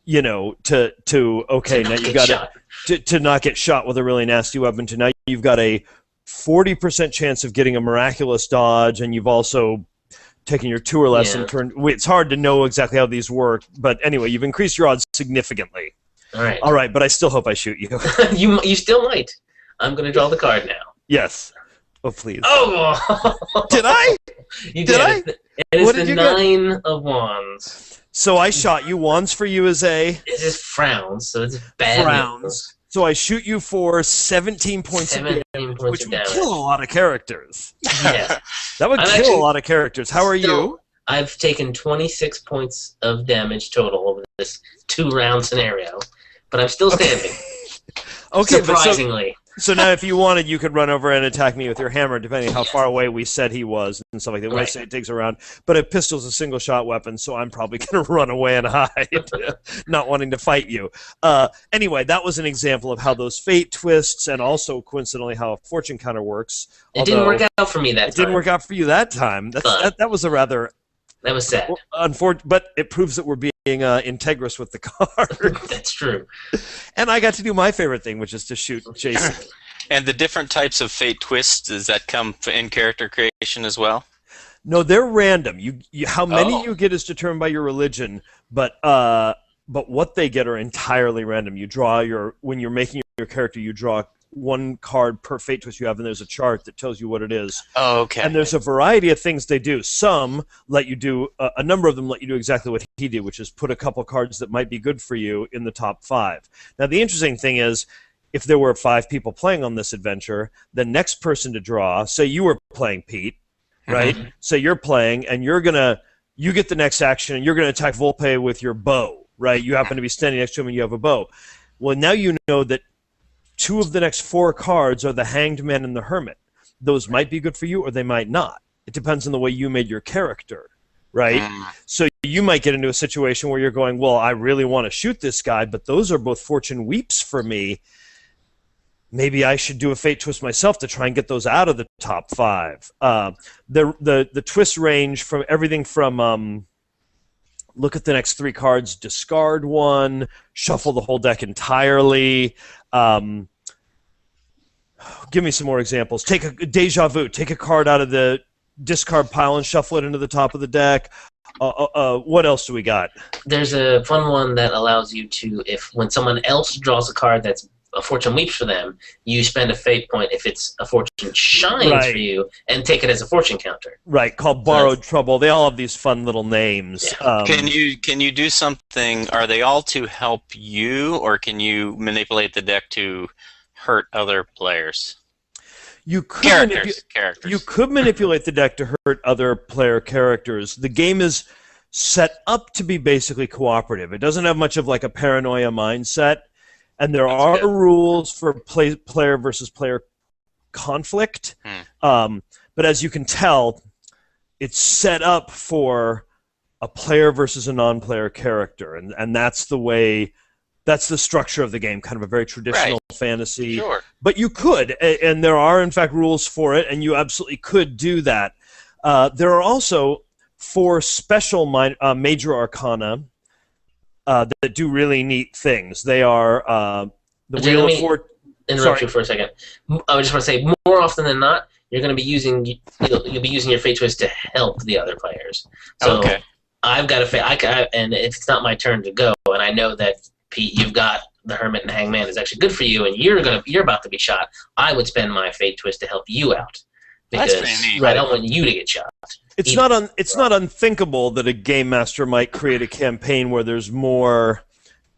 to okay, now you got to not get shot with a really nasty weapon, to now you've got a 40% chance of getting a miraculous dodge, and you've also taken your 2 or less and turned. It's hard to know exactly how these work, but anyway, you've increased your odds significantly. All right, but I still hope I shoot you. You still might. I'm going to draw the card now. Yes. Oh, please. Oh! Did I? You did. It is the 9 of Wands. So I shot you. Wands for you is a... It's just frowns, so it's bad frowns. News. So I shoot you for 17 points of damage, which would kill a lot of characters. Yeah. That would kill a lot of characters. How are you? I've taken 26 points of damage total over this 2-round scenario, but I'm still standing. Okay, Surprisingly. So now, if you wanted, you could run over and attack me with your hammer, depending on how far away we said he was and stuff like that. When I say it takes a round, but a pistol's a single-shot weapon, so I'm probably going to run away and hide, not wanting to fight you. Anyway, that was an example of how those fate twists, and also coincidentally how a fortune counter works. It didn't work out for me that time. It didn't work out for you that time. That was a rather. That was sad. Unfortunate, but it proves that we're being integrous with the card. That's true. And I got to do my favorite thing, which is to shoot Jason. And the different types of fate twists, does that come in character creation as well? No, they're random. How many you get is determined by your religion, but what they get are entirely random. You draw when you're making your character, you draw one card per fate twist you have, and there's a chart that tells you what it is. Oh, okay. And there's a variety of things they do. Some let you do, a number of them let you do exactly what he did, which is put a couple cards that might be good for you in the top 5. Now, the interesting thing is, if there were 5 people playing on this adventure, the next person to draw, say you were playing Pete, right? Mm-hmm. So you're playing, and you get the next action, and you're going to attack Volpe with your bow, right? You happen to be standing next to him, and you have a bow. Well, now you know that 2 of the next 4 cards are the Hanged Man and the Hermit. Those might be good for you, or they might not. It depends on the way you made your character, right? So you might get into a situation where you're going, well, I really want to shoot this guy, but those are both fortune weeps for me. Maybe I should do a fate twist myself to try and get those out of the top 5. The twist range from everything from look at the next 3 cards, discard 1, shuffle the whole deck entirely. Give me some more examples. Take a deja vu. Take a card out of the discard pile and shuffle it into the top of the deck. What else do we got? There's a fun one that allows you to, when someone else draws a card that's a fortune weeps for them, you spend a fate point if it's a fortune shines for you, and take it as a fortune counter. Right, called borrowed trouble. They all have these fun little names. Yeah. Can you do something? Are they all to help you, or can you manipulate the deck to hurt other players? You could characters. You could manipulate the deck to hurt other player characters. The game is set up to be basically cooperative. It doesn't have much of like a paranoia mindset. And there are rules for player versus player conflict. But as you can tell, it's set up for a player versus a non-player character. And that's the structure of the game, kind of a very traditional fantasy. Sure. But you could, and there are, in fact, rules for it, and you absolutely could do that. There are also 4 special major arcana that do really neat things. They are the Wheel of Fortune. Interrupt you for a second. I just want to say, more often than not, you're going to be using you'll be using your fate twist to help the other players. So I've got a fate, and if it's not my turn to go, and I know that Pete, you've got the Hermit and Hangman is actually good for you, and you're about to be shot, I would spend my fate twist to help you out because I don't want you to get shot. It's not unthinkable that a game master might create a campaign where there's more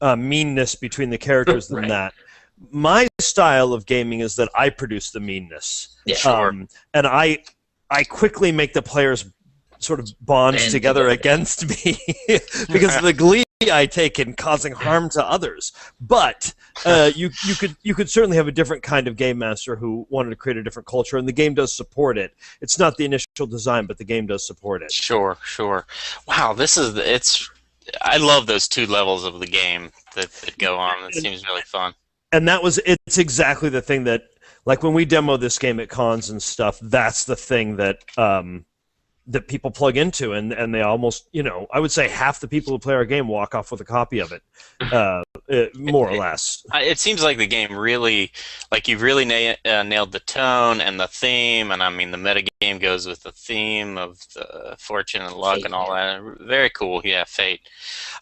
meanness between the characters than that. My style of gaming is that I produce the meanness. Yeah, sure. And I quickly make the players sort of bond together against me because of the glee I take in causing harm to others. But you could certainly have a different kind of game master who wanted to create a different culture, and the game does support it. It's not the initial design, but the game does support it. Sure. Wow, I love those 2 levels of the game that go on. It seems really fun. And it's exactly the thing that, like when we demo this game at cons and stuff, that's the thing that that people plug into, and they almost, I would say half the people who play our game walk off with a copy of it, more or less. It seems like the game really, like you've really nailed the tone and the theme, and I mean the metagame goes with the theme of the fortune and luck and all that. Very cool, fate.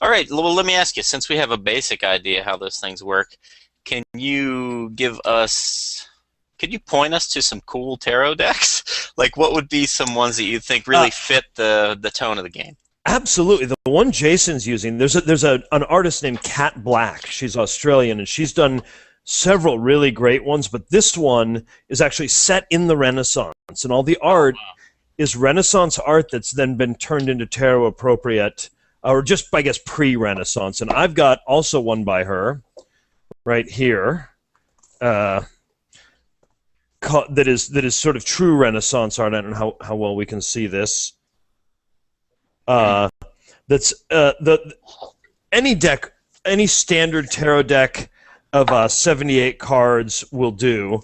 All right, well, let me ask you, since we have a basic idea how those things work, can you point us to some cool tarot decks? Like, what would be some ones that you think really fit the tone of the game? Absolutely. The one Jason's using, there's an artist named Kat Black. She's Australian, and she's done several really great ones, but this one is actually set in the Renaissance, and all the art is Renaissance art that's then been turned into tarot appropriate, or just, I guess, pre-Renaissance. And I've got also one by her right here. that is sort of true Renaissance art. I don't know how well we can see this. That's any standard tarot deck of 78 cards will do.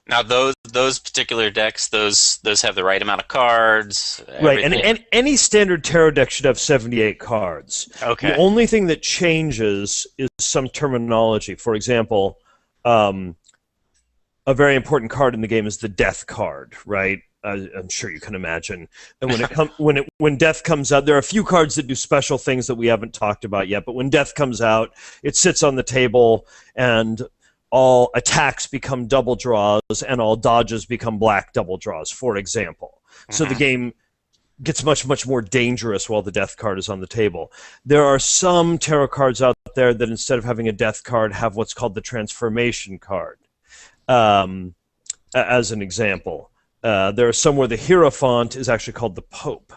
Now those particular decks, those have the right amount of cards. Right, and any standard tarot deck should have 78 cards. Okay. The only thing that changes is some terminology. For example, a very important card in the game is the death card, right? I'm sure you can imagine. And when death comes out, there are a few cards that do special things that we haven't talked about yet. But when death comes out, it sits on the table, and all attacks become double draws, and all dodges become black double draws, for example. So the game gets much, much more dangerous while the death card is on the table. There are some tarot cards out there that instead of having a death card have what's called the transformation card, as an example. There are some where the Hierophant is actually called the Pope.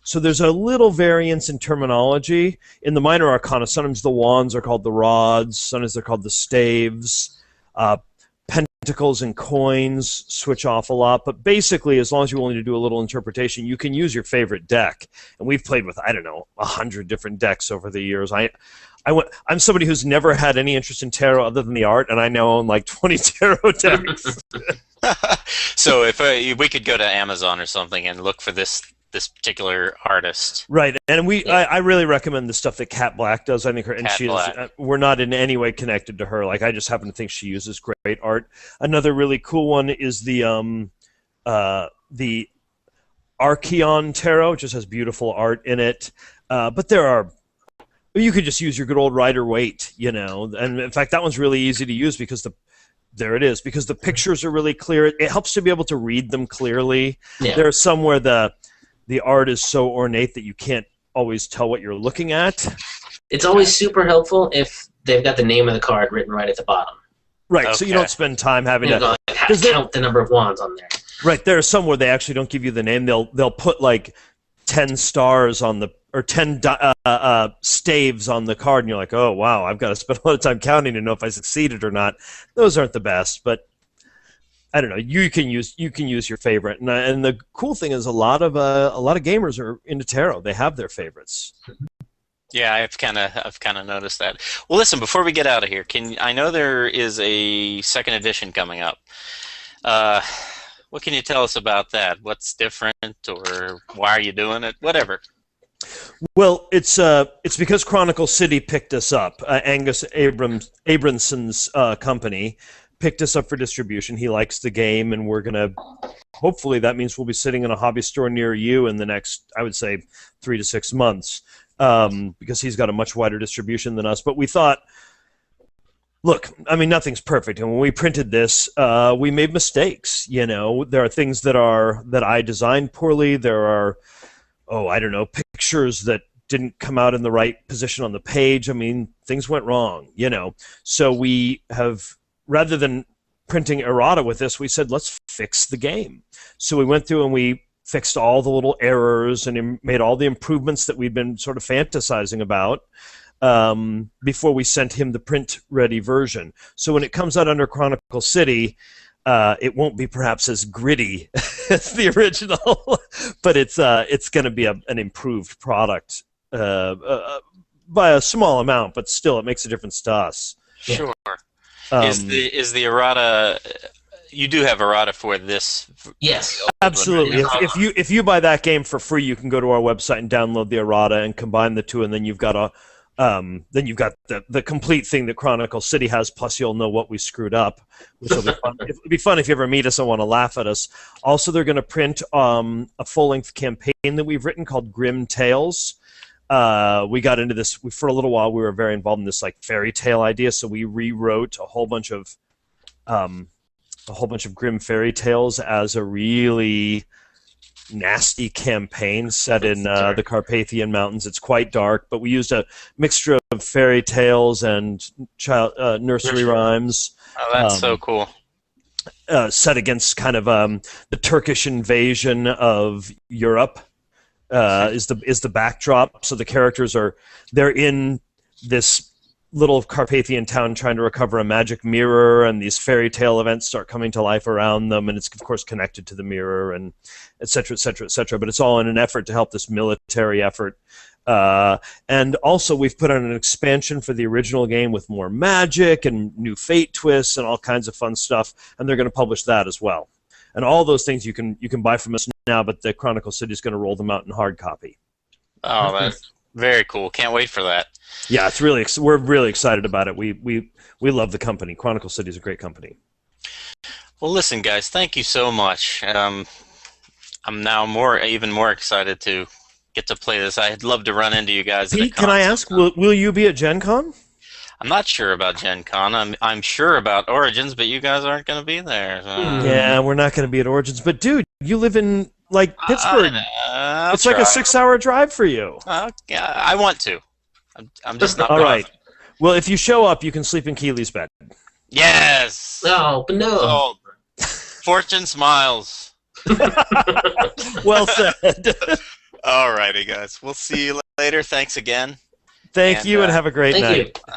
So there's a little variance in terminology. In the minor arcana, sometimes the wands are called the rods, sometimes they're called the staves. Pentacles and coins switch off a lot, but basically, as long as you're willing to do a little interpretation, you can use your favorite deck. And we've played with, I don't know, 100 different decks over the years. I'm somebody who's never had any interest in tarot other than the art, and I now own like 20 tarot decks. So if we could go to Amazon or something and look for this particular artist. Right, and I really recommend the stuff that Kat Black does. I think we're not in any way connected to her. Like, I just happen to think she uses great art. Another really cool one is the Archeon Tarot, which just has beautiful art in it. But you could just use your good old Rider-Waite, and in fact that one's really easy to use because the pictures are really clear. It helps to be able to read them clearly. Yeah. There are some where the art is so ornate that you can't always tell what you're looking at. It's always super helpful if they've got the name of the card written right at the bottom. Right, okay. So you don't spend time having to count the number of wands on there. Right, there are some where they actually don't give you the name. They'll put like 10 stars on or 10 staves on the card, and you're like, oh wow, I've got to spend a lot of time counting to know if I succeeded or not. Those aren't the best, but I don't know. You can use your favorite, and the cool thing is a lot of gamers are into tarot. They have their favorites. Yeah, I've kind of noticed that. Well, listen, before we get out of here, I know there is a second edition coming up. What can you tell us about that? What's different, or why are you doing it? Whatever. Well, it's because Chronicle City picked us up. Angus Abronson's company picked us up for distribution. He likes the game, and we're gonna. Hopefully, that means we'll be sitting in a hobby store near you in the next, I would say, 3 to 6 months, because he's got a much wider distribution than us. But we thought, look, I mean, nothing's perfect, and when we printed this, we made mistakes. There are things that I designed poorly. There are, I don't know, pictures that didn't come out in the right position on the page. I mean, things went wrong. So we have. Rather than printing errata with this, we said, let's fix the game. So we went through and we fixed all the little errors and made all the improvements that we'd been sort of fantasizing about before we sent him the print-ready version. So when it comes out under Chronicle City, it won't be perhaps as gritty as the original, but it's going to be an improved product by a small amount, but still it makes a difference to us. Sure. Is the errata? You do have errata for this? Yes, absolutely. If you buy that game for free, you can go to our website and download the errata and combine the two, and then you've got the complete thing that Chronicle City has. Plus, you'll know what we screwed up, which will be fun. It'll be fun if you ever meet us and want to laugh at us. Also, they're going to print a full-length campaign that we've written called Grim Tales. We got into this for a little while. We were very involved in this like fairy tale idea, so we rewrote a whole bunch of grim fairy tales as a really nasty campaign set in the Carpathian Mountains. It's quite dark, but we used a mixture of fairy tales and nursery rhymes. Oh, that's so cool. Set against kind of the Turkish invasion of Europe. Is the backdrop. So the characters they're in this little Carpathian town trying to recover a magic mirror, and these fairy tale events start coming to life around them, and it's of course connected to the mirror, and et cetera, et cetera, et cetera. But it's all in an effort to help this military effort. And also we've put on an expansion for the original game with more magic and new fate twists and all kinds of fun stuff, and they're going to publish that as well. And all those things you can buy from us now, but the Chronicle City is going to roll them out in hard copy. Oh, that's very cool. Can't wait for that. Yeah, it's really we're really excited about it. We love the company. Chronicle City is a great company. Well, listen, guys, thank you so much. I'm now even more excited to get to play this. I'd love to run into you guys. Pete, can I ask, will you be at Gen Con? I'm not sure about Gen Con. I'm sure about Origins, but you guys aren't going to be there. So. Yeah, we're not going to be at Origins. But dude, you live in Pittsburgh. It's like a 6-hour drive for you. Yeah, I want to. I'm just not. All right. Well, if you show up, you can sleep in Keeley's bed. Yes. No, but no. Oh, fortune smiles. Well said. All righty, guys. We'll see you later. Thanks again. Thank you, and have a great night. Thank you.